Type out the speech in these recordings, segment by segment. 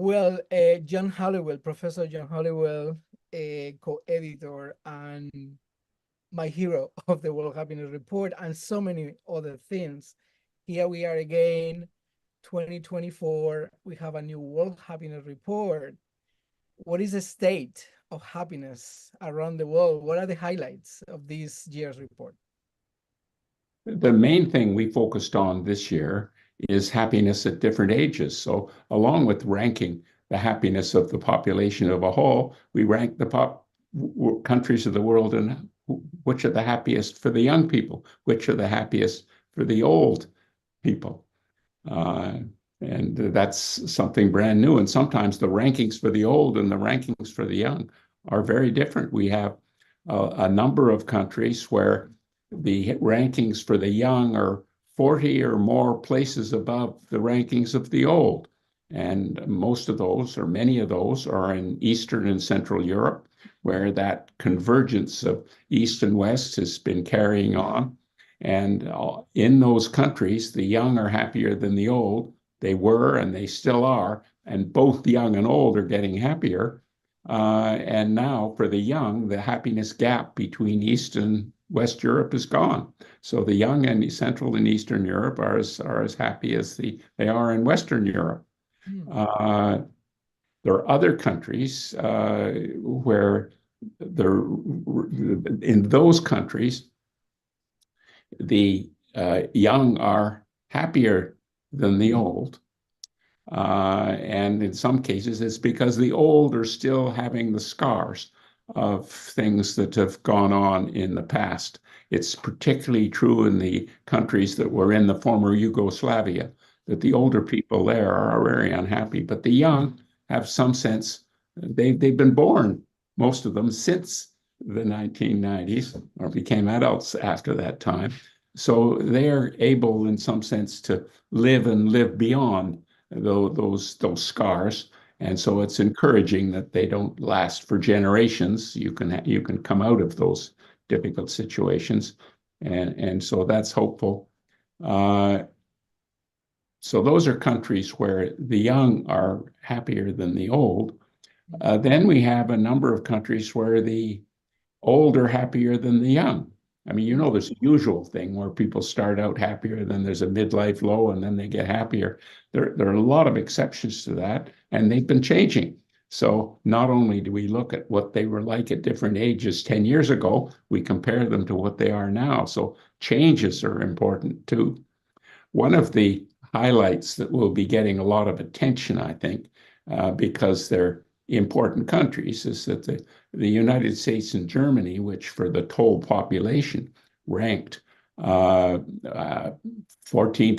Well, John Halliwell, Professor John Halliwell, co-editor and my hero of the World Happiness Report, and so many other things. Here we are again, 2024. We have a new World Happiness Report. What is the state of happiness around the world? What are the highlights of this year's report? The main thing we focused on this year is happiness at different ages. So, along with ranking the happiness of the population of a whole, we rank the countries of the world and which are the happiest for the young people, which are the happiest for the old people. And that's something brand new. And sometimes the rankings for the old and the rankings for the young are very different. We have a number of countries where the rankings for the young are 40 or more places above the rankings of the old. And most of those, or many of those, are in Eastern and Central Europe, where that convergence of East and West has been carrying on. And in those countries, the young are happier than the old. They were and they still are. And both young and old are getting happier. And now for the young, the happiness gap between East and West Europe is gone. So the young in Central and Eastern Europe are as happy as they are in Western Europe. There are other countries where in those countries, the young are happier than the old. And in some cases, it's because the old are still having the scars of things that have gone on in the past. It's particularly true in the countries that were in the former Yugoslavia, that the older people there are very unhappy, but the young have some sense. They've been born, most of them, since the 1990s, or became adults after that time. So they're able, in some sense, to live beyond those scars. And so it's encouraging that they don't last for generations. You can come out of those difficult situations. And so that's hopeful. So those are countries where the young are happier than the old. Then we have a number of countries where the old are happier than the young. I mean, there's a usual thing where people start out happier, then there's a midlife low, and then they get happier. There are a lot of exceptions to that, and they've been changing. So not only do we look at what they were like at different ages 10 years ago, we compare them to what they are now. So changes are important too. One of the highlights that will be getting a lot of attention, I think, because they're important countries, is that the United States and Germany, which for the total population ranked 14th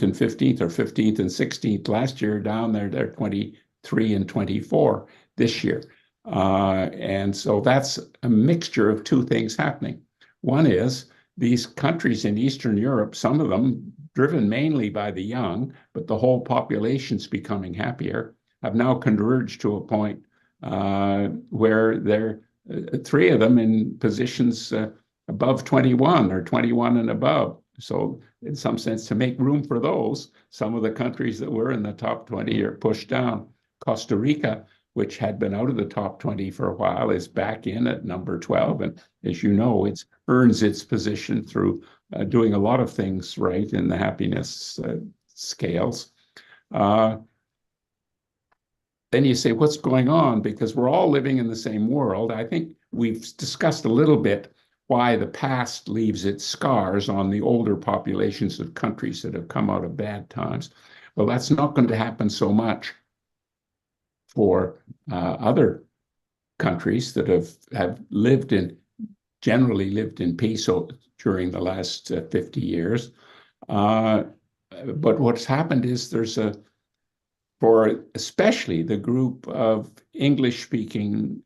and 15th, or 15th and 16th last year, down there, they're 23 and 24 this year. And so that's a mixture of two things happening. One is these countries in Eastern Europe, some of them driven mainly by the young, but the whole population's becoming happier, have now converged to a point where there are three of them in positions above 21 or 21 and above. So in some sense, to make room for those, some of the countries that were in the top 20 are pushed down. Costa Rica, which had been out of the top 20 for a while, is back in at number 12. And as you know, it earns its position through doing a lot of things right in the happiness scales. Then you say, what's going on? Because we're all living in the same world. I think we've discussed a little bit why the past leaves its scars on the older populations of countries that have come out of bad times. Well, that's not going to happen so much for other countries that have generally lived in peace during the last 50 years. But what's happened is for especially the group of English-speaking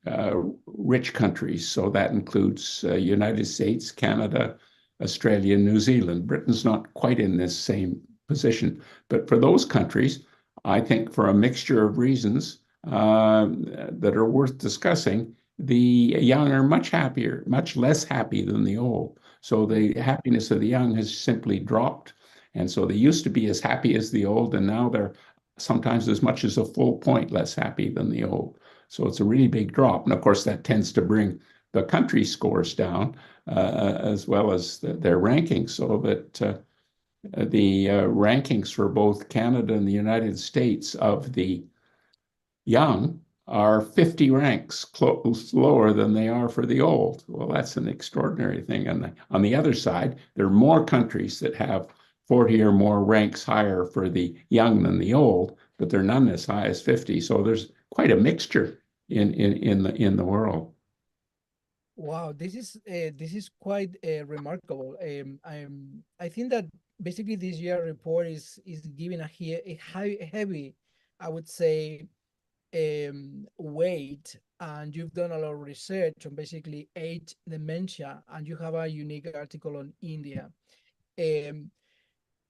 rich countries, so that includes United States, Canada, Australia, New Zealand. Britain's not quite in this same position, but for those countries, I think for a mixture of reasons that are worth discussing, the young are much happier, much less happy than the old. So the happiness of the young has simply dropped. And so they used to be as happy as the old, and now they're sometimes as much as a full point less happy than the old. So it's a really big drop. And of course, that tends to bring the country scores down as well as their rankings, so that the rankings for both Canada and the United States of the young are 50 ranks lower than they are for the old. Well, that's an extraordinary thing. And on the other side, there are more countries that have 40 or more ranks higher for the young than the old, but they're none as high as 50. So there's quite a mixture in the world. Wow, this is quite remarkable. I think that basically this year report is giving a high, heavy, I would say, weight, and you've done a lot of research on basically age dementia, and you have a unique article on India. Um,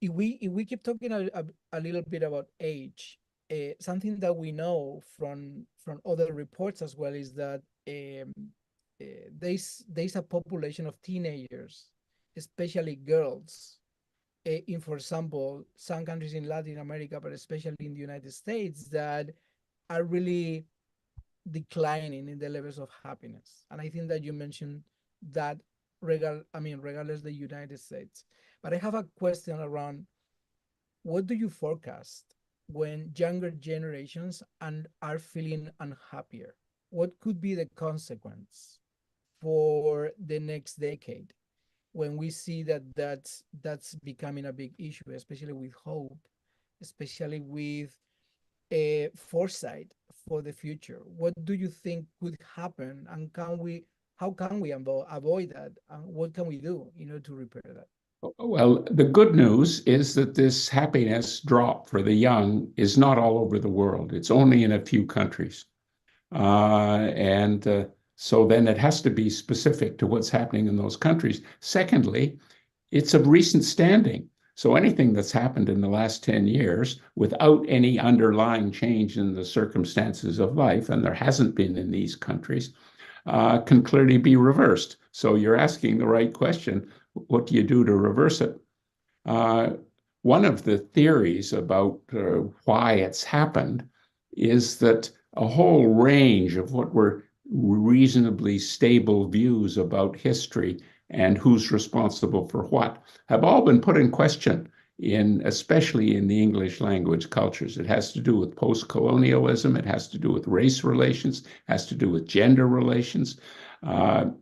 if we keep talking a little bit about age, something that we know from other reports as well is that there's a population of teenagers, especially girls, in, for example, some countries in Latin America, but especially in the United States, that are really declining in the levels of happiness. And I think that you mentioned that regardless the United States. But I have a question around, what do you forecast when younger generations and are feeling unhappier? What could be the consequence for the next decade when we see that that's becoming a big issue, especially with hope, especially with a foresight for the future? What do you think could happen, and how can we avoid that? And what can we do in order to repair that? Well, the good news is that this happiness drop for the young is not all over the world. It's only in a few countries. And so then it has to be specific to what's happening in those countries. Secondly, it's of recent standing. So anything that's happened in the last 10 years without any underlying change in the circumstances of life, and there hasn't been in these countries, can clearly be reversed. So you're asking the right question. What do you do to reverse it? One of the theories about why it's happened is that a whole range of what were reasonably stable views about history and who's responsible for what have all been put in question, especially in the English language cultures. It has to do with post-colonialism, it has to do with race relations, it has to do with gender relations,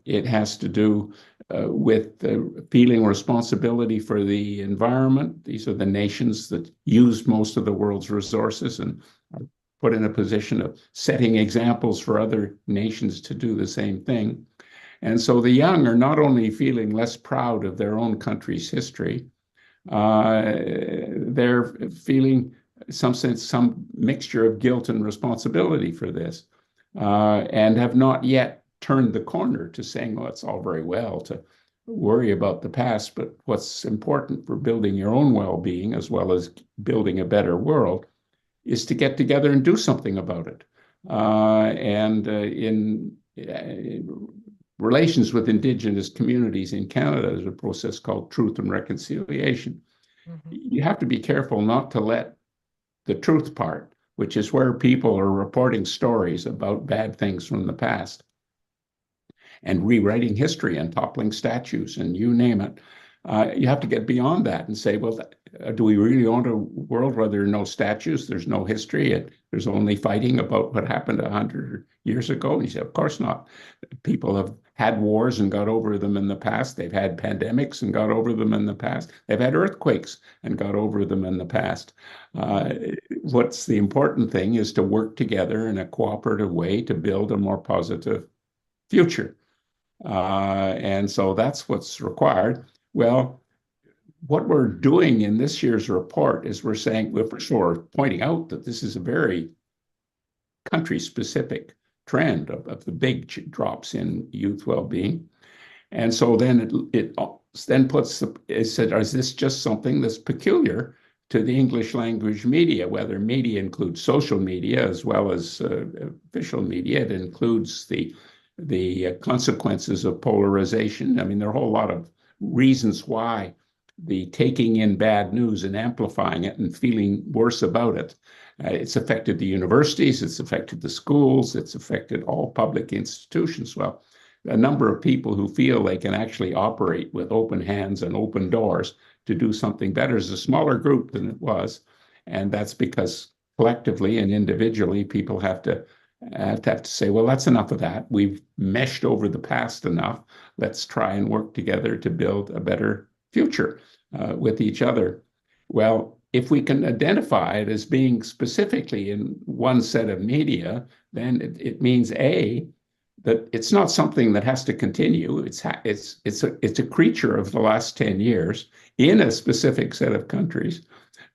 it has to do with feeling responsibility for the environment. These are the nations that use most of the world's resources and are put in a position of setting examples for other nations to do the same thing. And so the young are not only feeling less proud of their own country's history, they're feeling some mixture of guilt and responsibility for this, and have not yet turned the corner to saying, well, it's all very well to worry about the past, but what's important for building your own well-being as well as building a better world is to get together and do something about it. And in relations with Indigenous communities in Canada, there's a process called Truth and Reconciliation. Mm-hmm. You have to be careful not to let the truth part, which is where people are reporting stories about bad things from the past and rewriting history and toppling statues and you name it. You have to get beyond that and say, well, do we really want a world where there are no statues, there's no history, and there's only fighting about what happened 100 years ago? And you say, of course not. People have had wars and got over them in the past. They've had pandemics and got over them in the past. They've had earthquakes and got over them in the past. What's the important thing is to work together in a cooperative way to build a more positive future. And so that's what's required. Well, what we're doing in this year's report is we're saying, well, first of all, we're pointing out that this is a very country-specific trend of the big drops in youth well-being. And so then it then it said, is this just something that's peculiar to the English language media, whether media includes social media as well as official media? It includes the consequences of polarization. I mean, there are a whole lot of reasons why the taking in bad news and amplifying it and feeling worse about it It's affected the universities, it's affected the schools, it's affected all public institutions. Well, a number of people who feel they can actually operate with open hands and open doors to do something better is a smaller group than it was. And that's because collectively and individually, people have to say, well, that's enough of that. We've meshed over the past enough. Let's try and work together to build a better future with each other. Well, if we can identify it as being specifically in one set of media, then it means that it's not something that has to continue. It's a creature of the last 10 years in a specific set of countries.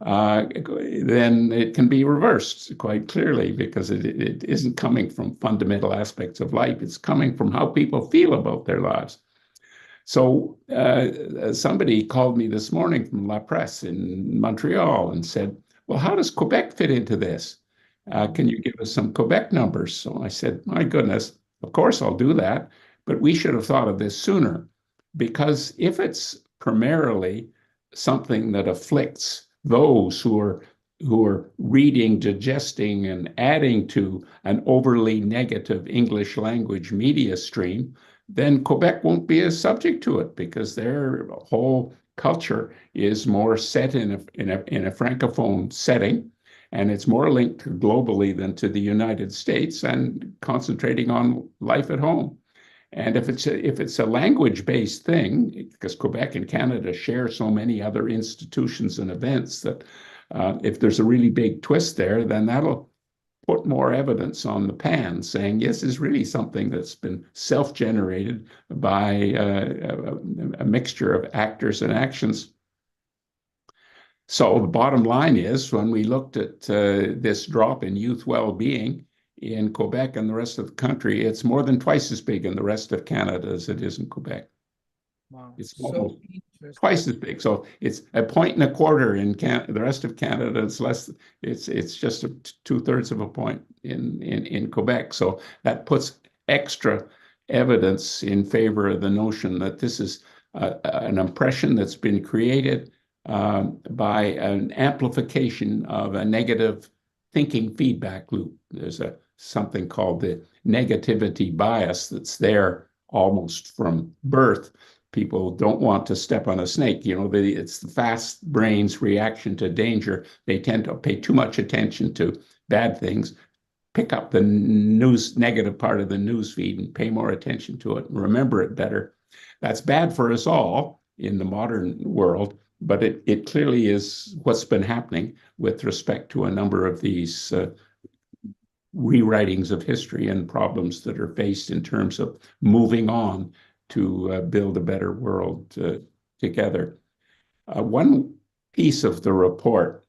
Then it can be reversed quite clearly because it isn't coming from fundamental aspects of life. It's coming from how people feel about their lives. So somebody called me this morning from La Presse in Montreal and said, well, how does Quebec fit into this? Can you give us some Quebec numbers? So I said, my goodness, of course I'll do that, but we should have thought of this sooner, because if it's primarily something that afflicts those who are reading, digesting, and adding to an overly negative English language media stream, then Quebec won't be as subject to it because their whole culture is more set in a francophone setting, and it's more linked globally than to the United States and concentrating on life at home. And if it's a language-based thing, because Quebec and Canada share so many other institutions and events that if there's a really big twist there, then that'll put more evidence on the pan saying, yes, it's really something that's been self-generated by a mixture of actors and actions. So the bottom line is, when we looked at this drop in youth well-being in Quebec and the rest of the country, it's more than twice as big in the rest of Canada as it is in Quebec. Wow. It's So almost interesting. twice as big. So it's 1.25 in the rest of Canada. It's less. It's just 2/3 of a point in Quebec. So that puts extra evidence in favor of the notion that this is an impression that's been created by an amplification of a negative thinking feedback loop. There's something called the negativity bias that's there almost from birth. People don't want to step on a snake. It's the fast brain's reaction to danger. They tend to pay too much attention to bad things, pick up the negative part of the news feed and pay more attention to it and remember it better. That's bad for us all in the modern world, but it clearly is what's been happening with respect to a number of these rewritings of history and problems that are faced in terms of moving on to build a better world together. One piece of the report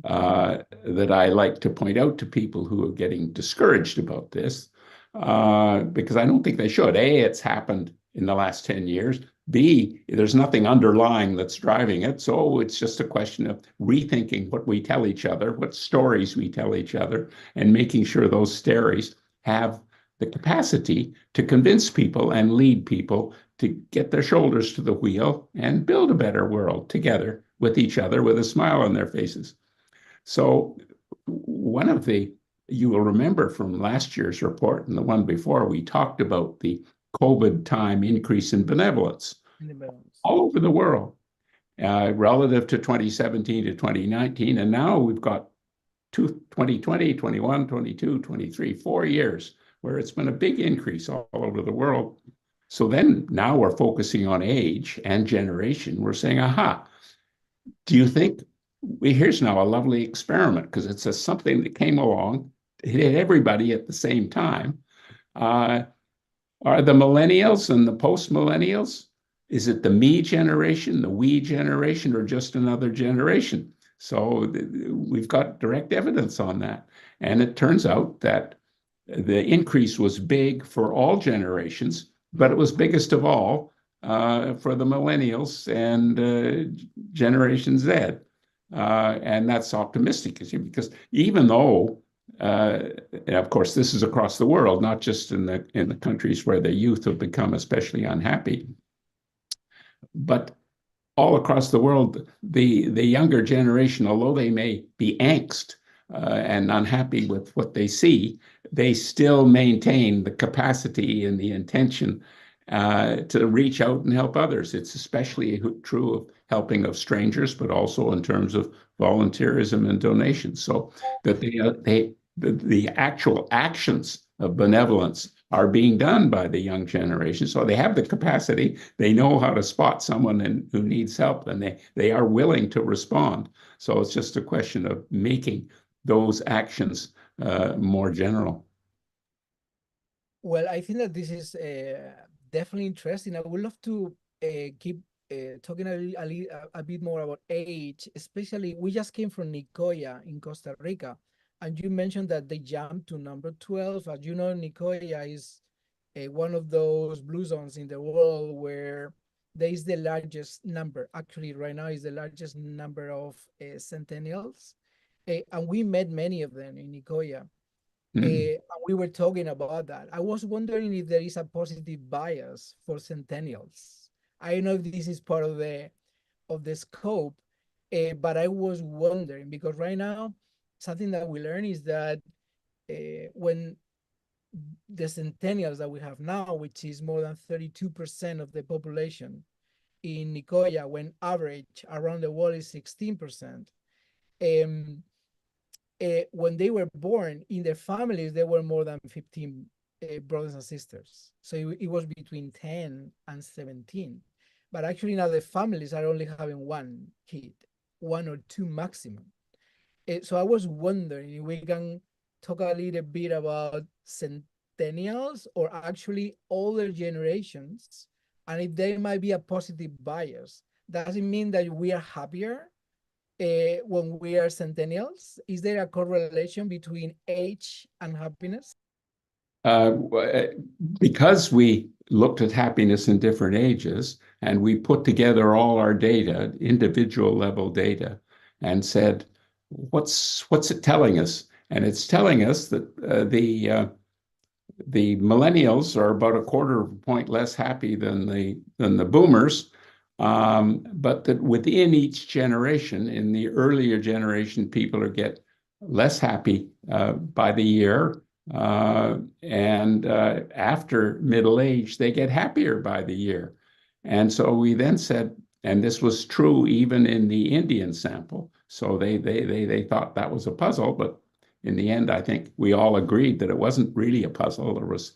that I like to point out to people who are getting discouraged about this, because I don't think they should. A, it's happened in the last 10 years. B, there's nothing underlying that's driving it. So it's just a question of rethinking what we tell each other, what stories we tell each other, and making sure those stories have the capacity to convince people and lead people to get their shoulders to the wheel and build a better world together with each other with a smile on their faces. So you will remember from last year's report and the one before, we talked about the COVID time increase in benevolence all over the world relative to 2017 to 2019. And now we've got 2020, 21, 22, 23, 4 years where it's been a big increase all over the world. So then now we're focusing on age and generation. We're saying, aha, do you think here's now a lovely experiment, because it's something that came along, hit everybody at the same time. Are the millennials and the post-millennials, is it the me generation, the we generation, or just another generation? So we've got direct evidence on that. And it turns out that the increase was big for all generations, but it was biggest of all for the millennials and Generation Z. And that's optimistic, because even though and of course, this is across the world, not just in the countries where the youth have become especially unhappy, but all across the world, the younger generation, although they may be angst and unhappy with what they see, they still maintain the capacity and the intention to reach out and help others. It's especially true of helping of strangers, but also in terms of volunteerism and donations. So that the actual actions of benevolence are being done by the young generation. So they have the capacity, they know how to spot someone who needs help, and they are willing to respond. So it's just a question of making those actions more general. Well, I think that this is definitely interesting. I would love to keep talking a bit more about age, especially we just came from Nicoya in Costa Rica, and you mentioned that they jumped to number 12. As you know, Nicoya is one of those blue zones in the world where there is the largest number. Actually, right now is the largest number of centennials, and we met many of them in Nicoya. Mm. We were talking about that. I was wondering if there is a positive bias for centennials. I don't know if this is part of the scope, but I was wondering because right now something that we learn is that when the centennials that we have now, which is more than 32% of the population in Nicoya, when average around the world is 16%. When they were born in their families, there were more than 15 brothers and sisters. So it was between 10 and 17. But actually now the families are only having one kid, one or two maximum. So I was wondering if we can talk a little bit about centennials or actually older generations, and if there might be a positive bias. Does it mean that we are happier when we are centennials? Is there a correlation between age and happiness? Uh, because we looked at happiness in different ages and we put together all our data, individual level data, and said, what's it telling us? And it's telling us that the millennials are about a quarter of a point less happy than the boomers, but that within each generation, in the earlier generation, people get less happy by the year, and after middle age, they get happier by the year. And so we then said, and this was true even in the Indian sample. So they thought that was a puzzle, but in the end, I think we all agreed that it wasn't really a puzzle. There was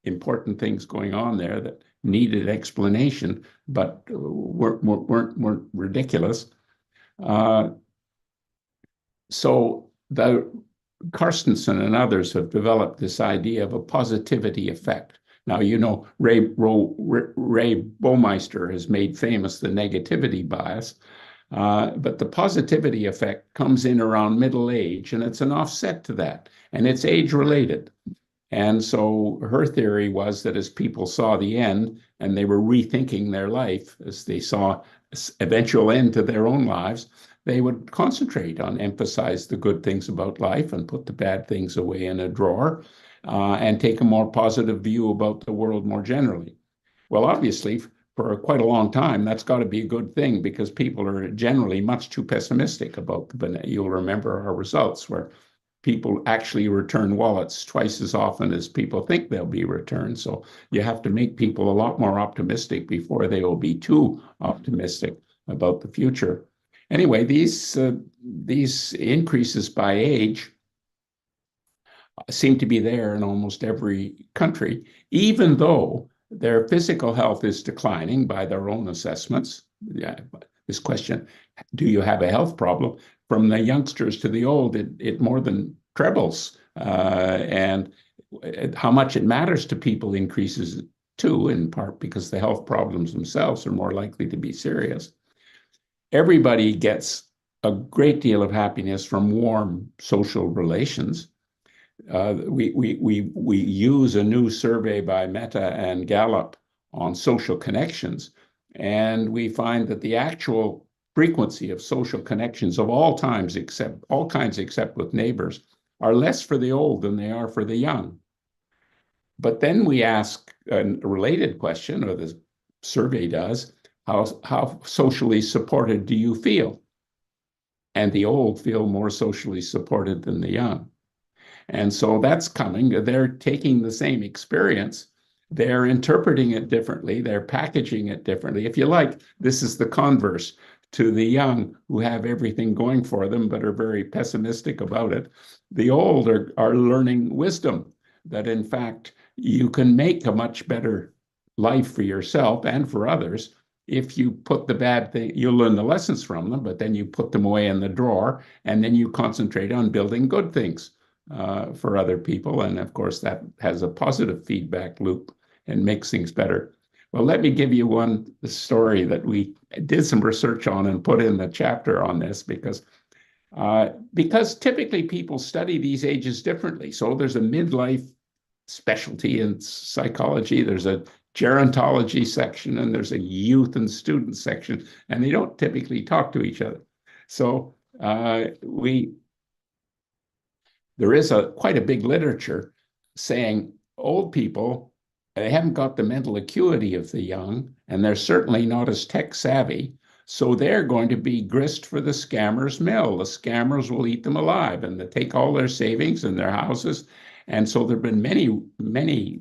important things going on there that needed explanation, but weren't ridiculous. So the Carstensen and others have developed this idea of a positivity effect. Now, you know, Ray Baumeister has made famous the negativity bias, but the positivity effect comes in around middle age, and it's an offset to that, and it's age related. And so her theory was that as people saw the end and they were rethinking their life, as they saw eventual end to their own lives, they would concentrate on emphasize the good things about life and put the bad things away in a drawer, and take a more positive view about the world more generally. Well, obviously, for quite a long time, that's got to be a good thing because people are generally much too pessimistic about the. You'll remember our results where people actually return wallets twice as often as people think they'll be returned. So you have to make people a lot more optimistic before they will be too optimistic about the future. Anyway, these increases by age seem to be there in almost every country, even though their physical health is declining by their own assessments. Yeah, this question, do you have a health problem? From the youngsters to the old, it more than trebles. And how much it matters to people increases too, in part because the health problems themselves are more likely to be serious. Everybody gets a great deal of happiness from warm social relations. We use a new survey by Meta and Gallup on social connections, and we find that the actual frequency of social connections of all kinds except with neighbors are less for the old than they are for the young. But then we ask a related question, or the survey does, how socially supported do you feel? and the old feel more socially supported than the young. And so that's coming. They're taking the same experience, they're interpreting it differently, they're packaging it differently. If you like, this is the converse to the young who have everything going for them but are very pessimistic about it. The old are learning wisdom that, in fact, you can make a much better life for yourself and for others if you put the bad thing, you'll learn the lessons from them, but then you put them away in the drawer and then you concentrate on building good things for other people. And of course, that has a positive feedback loop and makes things better. Well, let me give you one story that we did some research on and put in the chapter on this because typically people study these ages differently. So there's a midlife specialty in psychology, there's a gerontology section, and there's a youth and student section, and they don't typically talk to each other. So there is quite a big literature saying old people, they haven't got the mental acuity of the young, and they're certainly not as tech savvy. So they're going to be grist for the scammers' mill. The scammers will eat them alive, and they take all their savings and their houses. And so there have been many,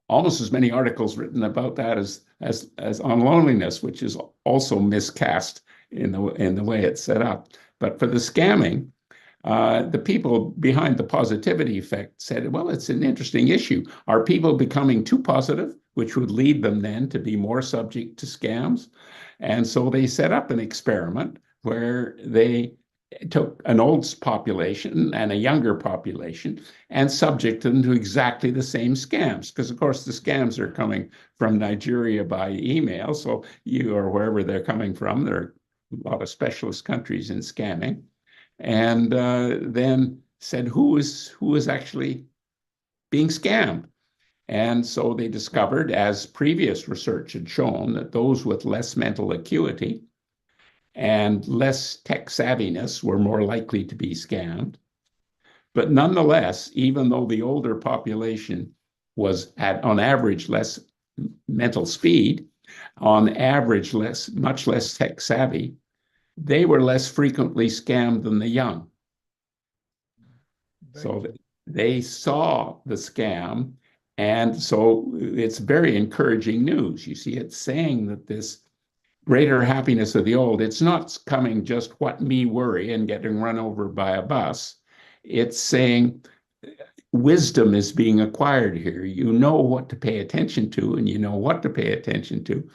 almost as many articles written about that as on loneliness, which is also miscast in the way it's set up. But for the scamming, the people behind the positivity effect said, well, it's an interesting issue. Are people becoming too positive, which would lead them then to be more subject to scams? And so they set up an experiment where they took an old population and a younger population and subjected them to exactly the same scams. Because, of course, the scams are coming from Nigeria by email. So you or wherever they're coming from, there are a lot of specialist countries in scamming. And then said who is actually being scammed. And so they discovered, as previous research had shown, that those with less mental acuity and less tech savviness were more likely to be scammed. But nonetheless, even though the older population had on average less mental speed, on average much less tech savvy, they were less frequently scammed than the young. So they saw the scam. And so it's very encouraging news. You see, it's saying that this greater happiness of the old, it's not coming just what me worry and getting run over by a bus. It's saying wisdom is being acquired here. You know what to pay attention to and you know what to pay attention to,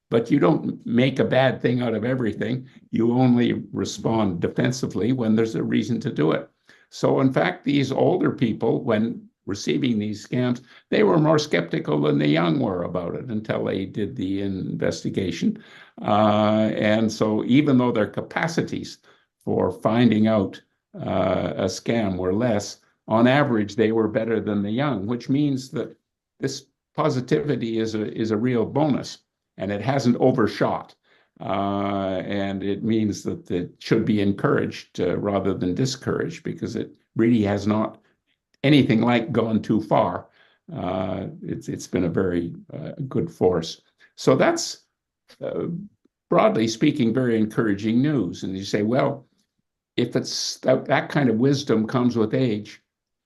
but you don't make a bad thing out of everything. You only respond defensively when there's a reason to do it. So in fact, these older people, when receiving these scams, they were more skeptical than the young were about it until they did the investigation. And so even though their capacities for finding out a scam were less, on average, they were better than the young, which means that this positivity is a real bonus, and it hasn't overshot. And it means that it should be encouraged rather than discouraged, because it really has not anything like gone too far. It's been a very good force. So that's, broadly speaking, very encouraging news. And you say, well, if it's that kind of wisdom comes with age,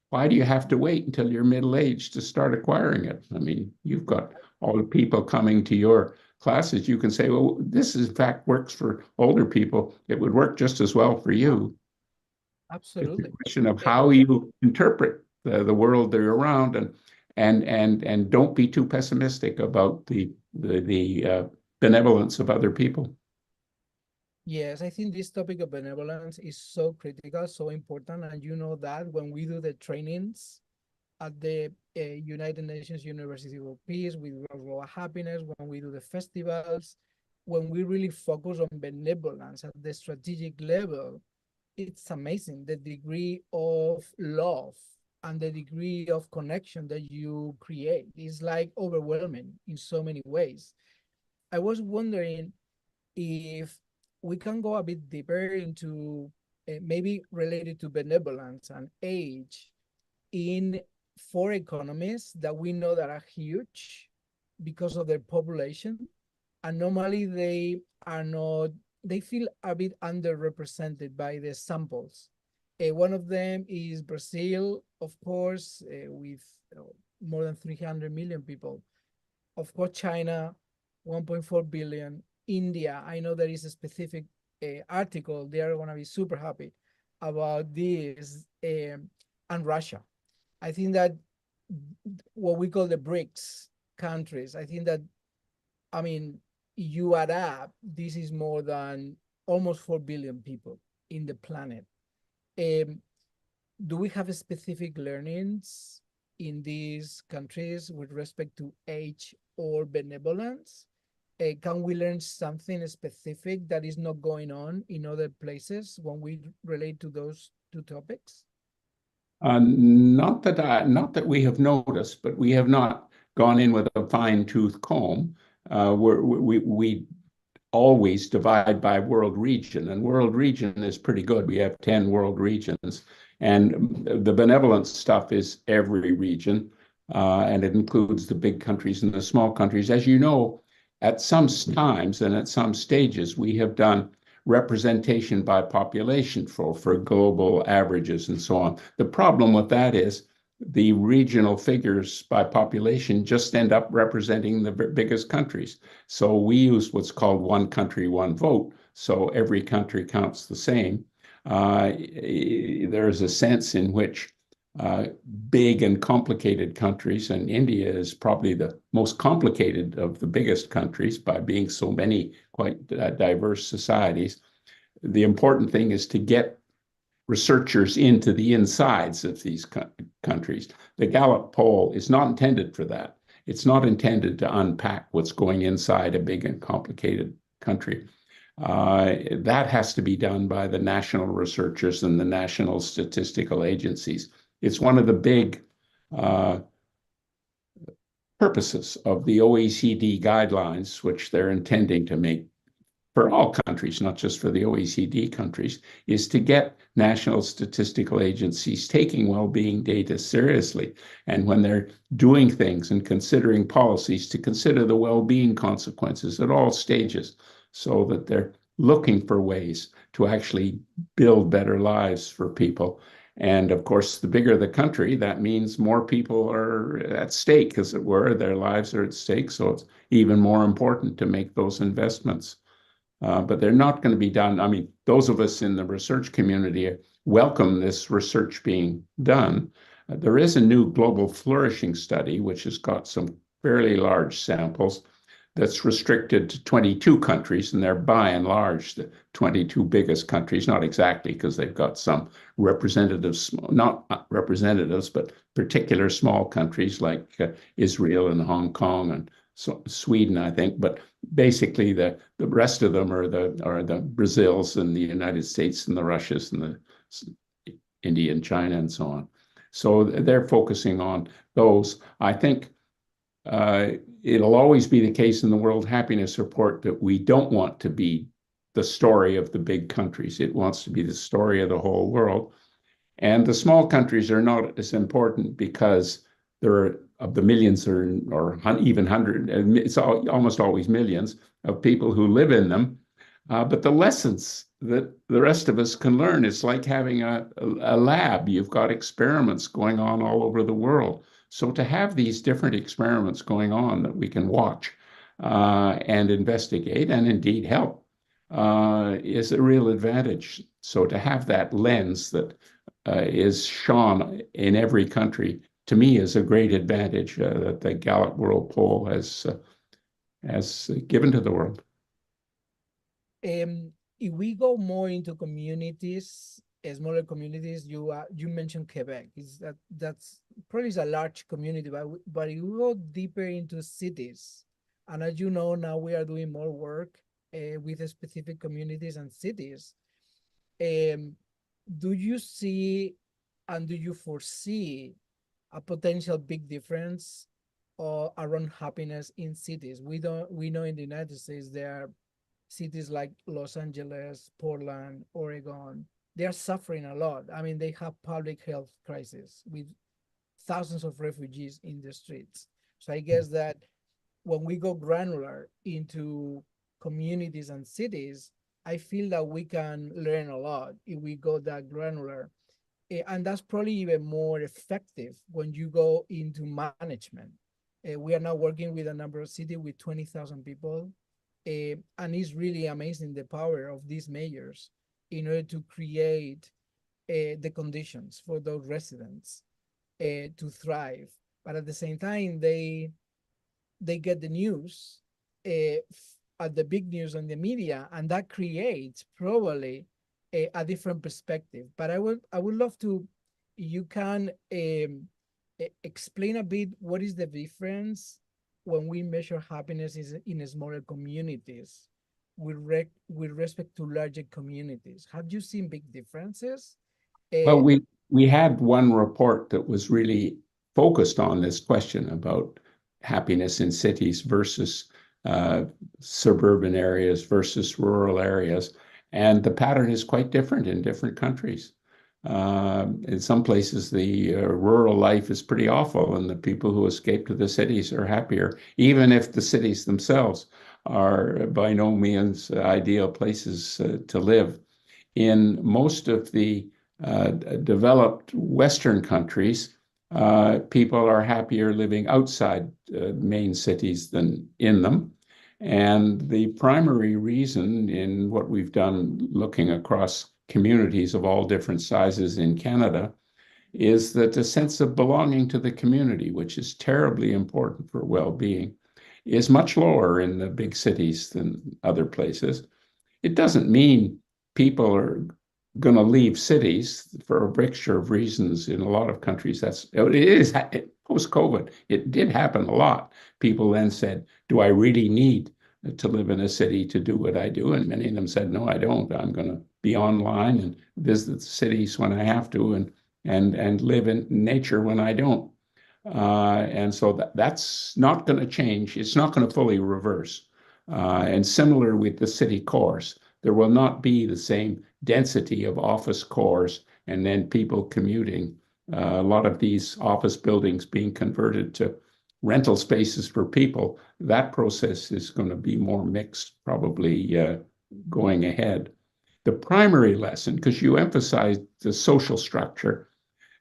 why do you have to wait until you're middle-aged to start acquiring it? I mean, you've got all the people coming to your classes. You can say, well, this in fact works for older people. It would work just as well for you. Absolutely. It's a question of how you interpret the world they're around, and don't be too pessimistic about the benevolence of other people. Yes, I think this topic of benevolence is so critical, so important. And you know that when we do the trainings at the United Nations University of Peace, with World Happiness, when we do the festivals, when we really focus on benevolence at the strategic level, it's amazing the degree of love and the degree of connection that you create. It's like overwhelming in so many ways. I was wondering if we can go a bit deeper into maybe related to benevolence and age in four economies that we know that are huge because of their population, and normally they are not they feel a bit underrepresented by the samples. One of them is Brazil, of course, with more than 300 million people. Of course, China, 1.4 billion. India, I know there is a specific article. They are going to be super happy about this. And Russia. I think that what we call the BRICS countries, I think that, I mean, you add up, this is more than almost 4 billion people in the planet. Um, do we have specific learnings in these countries with respect to age or benevolence? Can we learn something specific that is not going on in other places when we relate to those two topics? Not that we have noticed, but we have not gone in with a fine-tooth comb. We always divide by world region, and world region is pretty good. We have 10 world regions, and the benevolence stuff is every region, and it includes the big countries and the small countries. As you know, at some times and at some stages, we have done representation by population for global averages and so on. The problem with that is the regional figures by population just end up representing the biggest countries. So we use what's called one country, one vote. So every country counts the same. There's a sense in which big and complicated countries, and India is probably the most complicated of the biggest countries by being so many quite diverse societies. The important thing is to get researchers into the insides of these countries. The Gallup poll is not intended for that. It's not intended to unpack what's going inside a big and complicated country. That has to be done by the national researchers and the national statistical agencies. It's one of the big purposes of the OECD guidelines, which they're intending to make for all countries, not just for the OECD countries, is to get national statistical agencies taking well-being data seriously. And when they're doing things and considering policies, to consider the well-being consequences at all stages, so that they're looking for ways to actually build better lives for people. And of course, the bigger the country, that means more people are at stake, as it were. Their lives are at stake. So it's even more important to make those investments. But they're not going to be done. I mean, those of us in the research community welcome this research being done. There is a new global flourishing study, which has got some fairly large samples, that's restricted to 22 countries, and they're by and large the 22 biggest countries, not exactly, because they've got some representatives, not representatives, but particular small countries like Israel and Hong Kong and Sweden, I think. But basically, the rest of them are the Brazils and the United States and the Russias and the India and China and so on. So they're focusing on those. I think it'll always be the case in the World Happiness Report that we don't want to be the story of the big countries. It wants to be the story of the whole world. And the small countries are not as important because there are, of the millions or even hundred, it's almost always millions of people who live in them. But the lessons that the rest of us can learn, it's like having a lab. You've got experiments going on all over the world. So to have these different experiments going on that we can watch and investigate and indeed help is a real advantage. So to have that lens that is shone in every country, to me, is a great advantage that the Gallup World Poll has given to the world. If we go more into communities, smaller communities, you mentioned Quebec. That's probably is a large community, but if we go deeper into cities, and as you know, now we are doing more work with specific communities and cities. Do you see and do you foresee a potential big difference around happiness in cities? We know in the United States there are cities like Los Angeles, Portland, Oregon. They are suffering a lot. I mean, they have public health crisis with thousands of refugees in the streets. So I guess that when we go granular into communities and cities, I feel that we can learn a lot if we go that granular. And that's probably even more effective when you go into management. We are now working with a number of cities with 20,000 people. And it's really amazing the power of these mayors in order to create the conditions for those residents to thrive. But at the same time, they get the news at the big news on the media, and that creates probably a different perspective. But I would love to, you can explain a bit what is the difference when we measure happiness is in smaller communities with respect to larger communities. Have you seen big differences? Well, Uh, we had one report that was really focused on this question about happiness in cities versus uh, suburban areas versus rural areas, and the pattern is quite different in different countries. In some places, the rural life is pretty awful, and the people who escape to the cities are happier, even if the cities themselves are by no means ideal places to live. In most of the developed Western countries, people are happier living outside main cities than in them. And the primary reason in what we've done looking across communities of all different sizes in Canada is that a sense of belonging to the community, which is terribly important for well-being, is much lower in the big cities than other places. It doesn't mean people are going to leave cities for a mixture of reasons. In a lot of countries, it is post-COVID. It did happen a lot. People then said, do I really need to live in a city to do what I do? And many of them said, no, I don't. I'm going to be online and visit the cities when I have to and live in nature when I don't. And so that's not going to change. It's not going to fully reverse. And similar with the city cores, there will not be the same density of office cores and then people commuting. A lot of these office buildings being converted to rental spaces for people, that process is going to be more mixed, probably going ahead. The primary lesson, because you emphasized the social structure,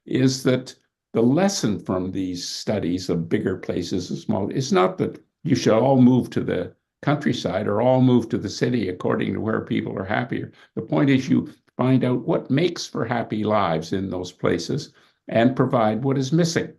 is that the lesson from these studies of bigger places and small is not that you should all move to the countryside or all move to the city according to where people are happier. The point is you find out what makes for happy lives in those places and provide what is missing.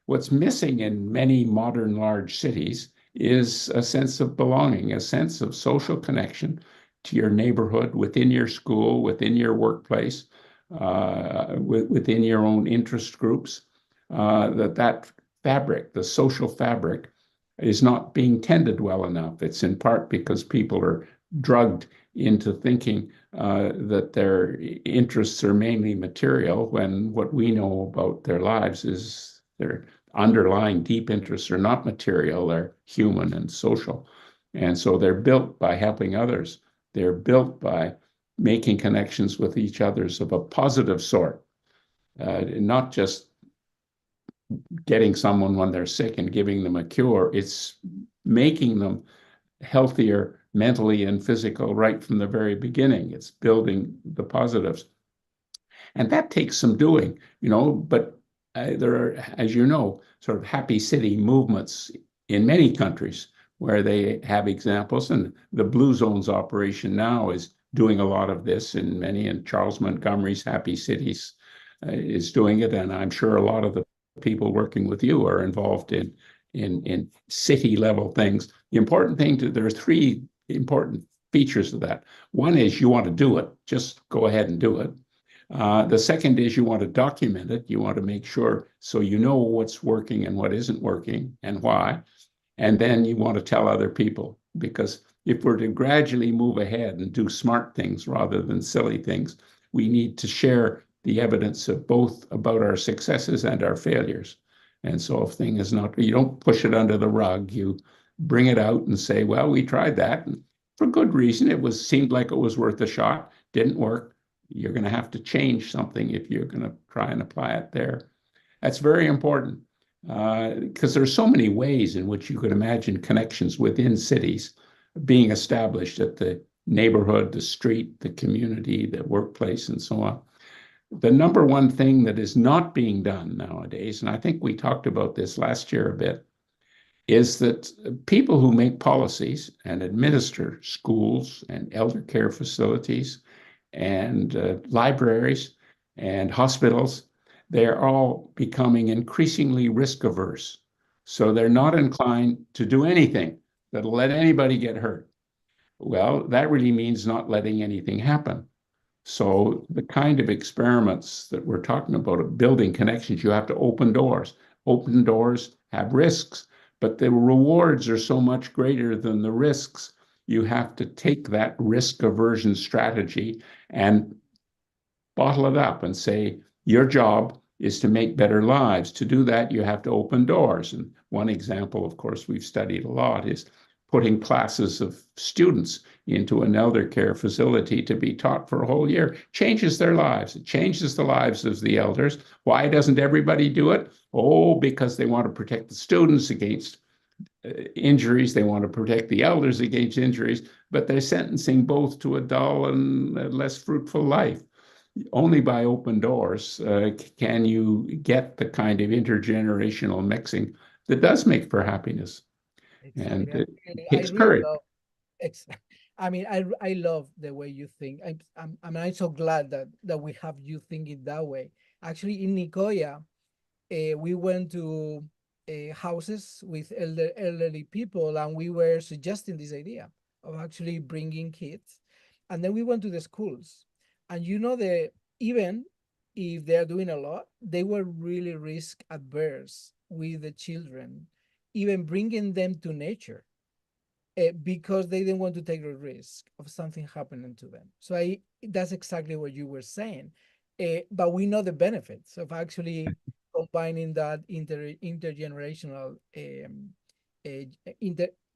What's missing in many modern large cities is a sense of belonging, a sense of social connection to your neighborhood, within your school, within your workplace, within your own interest groups, that fabric, the social fabric, is not being tended well enough. It's in part because people are drugged into thinking that their interests are mainly material, when what we know about their lives is their underlying deep interests are not material, they're human and social. And so they're built by helping others. They're built by making connections with each others of a positive sort, not just getting someone when they're sick and giving them a cure. It's making them healthier mentally and physical right from the very beginning. It's building the positives. And that takes some doing, but there are, as you know, sort of happy city movements in many countries where they have examples. And the Blue Zones operation now is doing a lot of this in many, and Charles Montgomery's Happy Cities is doing it. And I'm sure a lot of the people working with you are involved in city level things. The important thing there are three important features of that. One is you want to do it, just go ahead and do it. The second is you want to document it. You want to make sure so you know what's working and what isn't working and why. And then you want to tell other people, because if we're to gradually move ahead and do smart things rather than silly things, we need to share the evidence of both about our successes and our failures. And so if thing is not, you don't push it under the rug, you bring it out and say, well, we tried that. And for good reason. Seemed like it was worth a shot, didn't work. You're going to have to change something if you're going to try and apply it there. That's very important because there's so many ways in which you could imagine connections within cities being established at the neighborhood, the street, the community, the workplace, and so on. The number one thing that is not being done nowadays, and I think we talked about this last year a bit, is that people who make policies and administer schools and elder care facilities and libraries and hospitals, they're all becoming increasingly risk averse. So they're not inclined to do anything that'll let anybody get hurt. Well, that really means not letting anything happen. So the kind of experiments that we're talking about of building connections, you have to open doors. Open doors have risks, but the rewards are so much greater than the risks. You have to take that risk aversion strategy and bottle it up and say, your job is to make better lives. To do that, you have to open doors. And one example, of course, we've studied a lot is putting classes of students into an elder care facility to be taught for a whole year. Changes their lives. It changes the lives of the elders. Why doesn't everybody do it? Oh, because they want to protect the students against injuries. They want to protect the elders against injuries, but they're sentencing both to a dull and less fruitful life. Only by open doors can you get the kind of intergenerational mixing that does make for happiness. And Exactly. it I takes really courage. love. Ex- I mean, I love the way you think. I'm so glad that we have you thinking that way. Actually, in Nicoya, we went to houses with elderly people, and we were suggesting this idea of actually bringing kids, and then we went to the schools, and the even if they are doing a lot, they were really risk adverse with the children, even bringing them to nature because they didn't want to take the risk of something happening to them. So that's exactly what you were saying. But we know the benefits of actually combining that intergenerational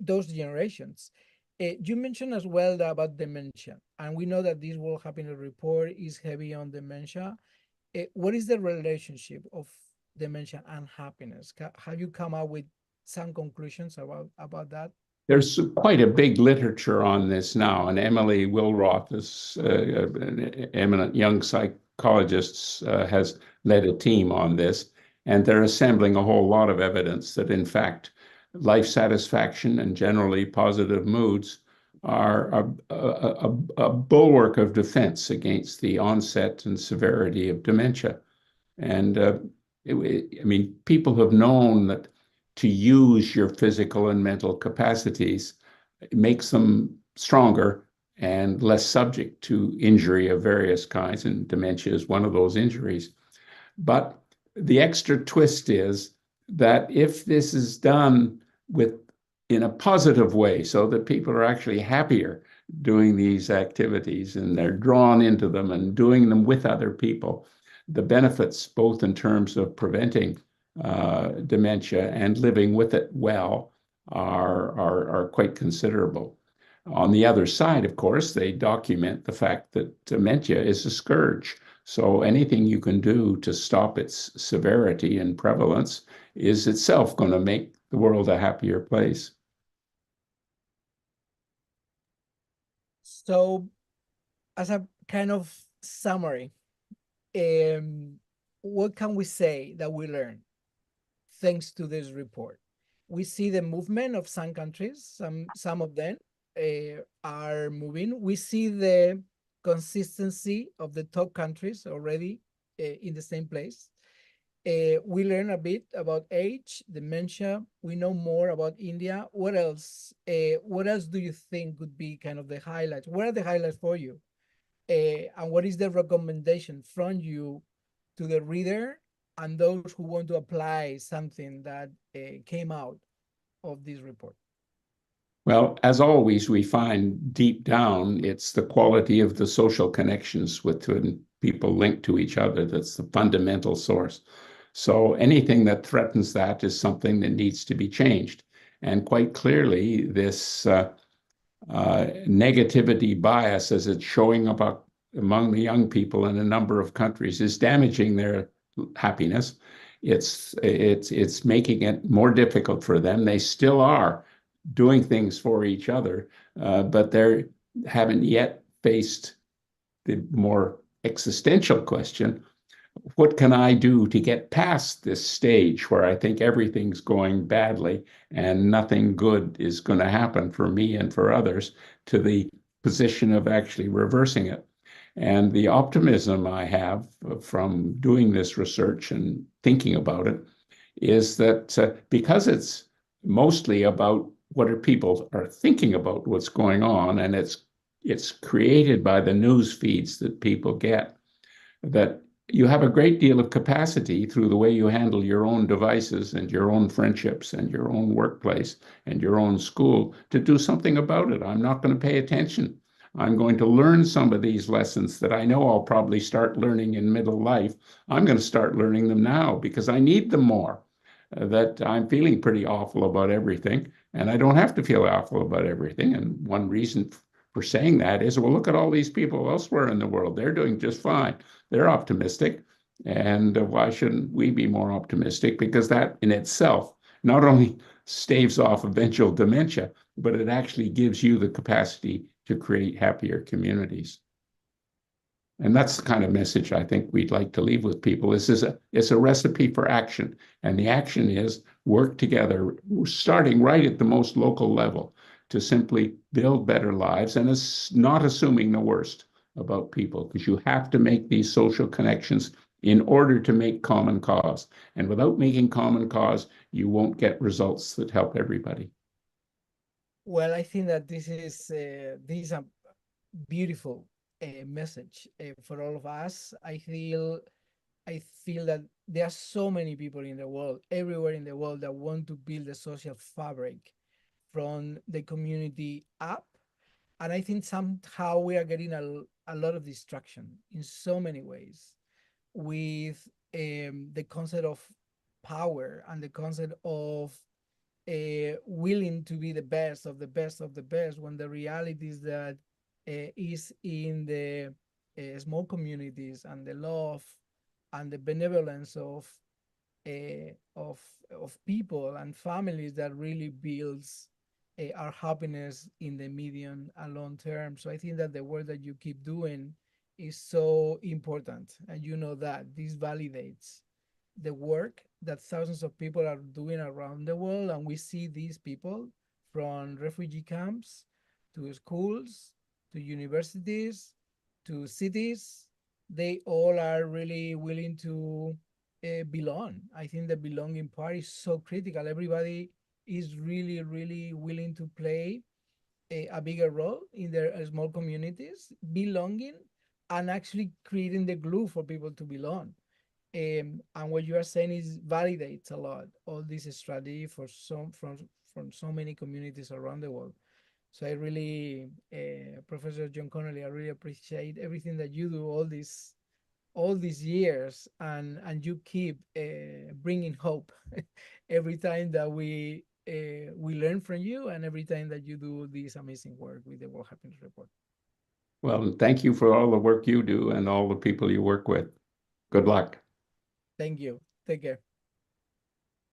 those generations. You mentioned as well about dementia, and we know that this World Happiness Report is heavy on dementia. What is the relationship of dementia and happiness? Have you come up with some conclusions about that? There's quite a big literature on this now, and Emily Wilroth, this an eminent young psychologist, has led a team on this, and they're assembling a whole lot of evidence that, in fact, life satisfaction and generally positive moods are a bulwark of defense against the onset and severity of dementia. And I mean, people have known that to use your physical and mental capacities makes them stronger and less subject to injury of various kinds, and dementia is one of those injuries. But the extra twist is that if this is done with in a positive way, so that people are actually happier doing these activities and they're drawn into them and doing them with other people, the benefits, both in terms of preventing dementia and living with it well, are quite considerable. On the other side, of course, they document the fact that dementia is a scourge. So anything you can do to stop its severity and prevalence is itself going to make the world a happier place. So, as a kind of summary, um, what can we say that we learned thanks to this report? We see the movement of some countries. Some of them are moving. We see the consistency of the top countries already in the same place. We learn a bit about age, dementia. We know more about India. What else? What else do you think would be kind of the highlights? What are the highlights for you? And what is the recommendation from you to the reader and those who want to apply something that came out of this report? Well, as always, we find deep down it's the quality of the social connections with when people linked to each other that's the fundamental source. So anything that threatens that is something that needs to be changed. And quite clearly, this negativity bias, as it's showing up among the young people in a number of countries, is damaging their happiness. It's making it more difficult for them. They still are doing things for each other, but they're haven't yet faced the more existential question, what can I do to get past this stage where I think everything's going badly and nothing good is going to happen for me and for others, to the position of actually reversing it? And the optimism I have from doing this research and thinking about it is that because it's mostly about what are people are thinking about what's going on, and it's created by the news feeds that people get, that you have a great deal of capacity through the way you handle your own devices and your own friendships and your own workplace and your own school to do something about it. I'm not going to pay attention. I'm going to learn some of these lessons that I know I'll probably start learning in middle life. I'm going to start learning them now because I need them more. That I'm feeling pretty awful about everything, and I don't have to feel awful about everything. And one reason for saying that is, well, look at all these people elsewhere in the world. They're doing just fine. They're optimistic. And why shouldn't we be more optimistic? Because that in itself not only staves off eventual dementia, but it actually gives you the capacity to create happier communities. And that's the kind of message I think we'd like to leave with people. It's a recipe for action. And the action is work together, starting right at the most local level, to simply build better lives, and it's not assuming the worst about people, because you have to make these social connections in order to make common cause. And without making common cause, you won't get results that help everybody. Well, I think that this is a beautiful message for all of us. I feel that there are so many people in the world, everywhere in the world, that want to build a social fabric from the community up. And I think somehow we are getting a lot of distraction in so many ways with the concept of power and the concept of willing to be the best of the best of the best, when the reality is that is in the small communities and the love and the benevolence uh, of of people and families that really builds our happiness in the medium and long term. So I think that the work that you keep doing is so important, and you know that this validates the work that thousands of people are doing around the world. And we see these people from refugee camps to schools to universities to cities. They all are really willing to belong. I think the belonging part is so critical. Everybody is really, really willing to play a bigger role in their small communities, belonging, and actually creating the glue for people to belong. And what you are saying is validates a lot all this strategy for some from so many communities around the world. So I really, Professor John Connolly, I really appreciate everything that you do all these years, and you keep bringing hope every time that we learn from you, and every time that you do this amazing work with the World Happiness Report. Well, thank you for all the work you do and all the people you work with. Good luck. Thank you. Take care.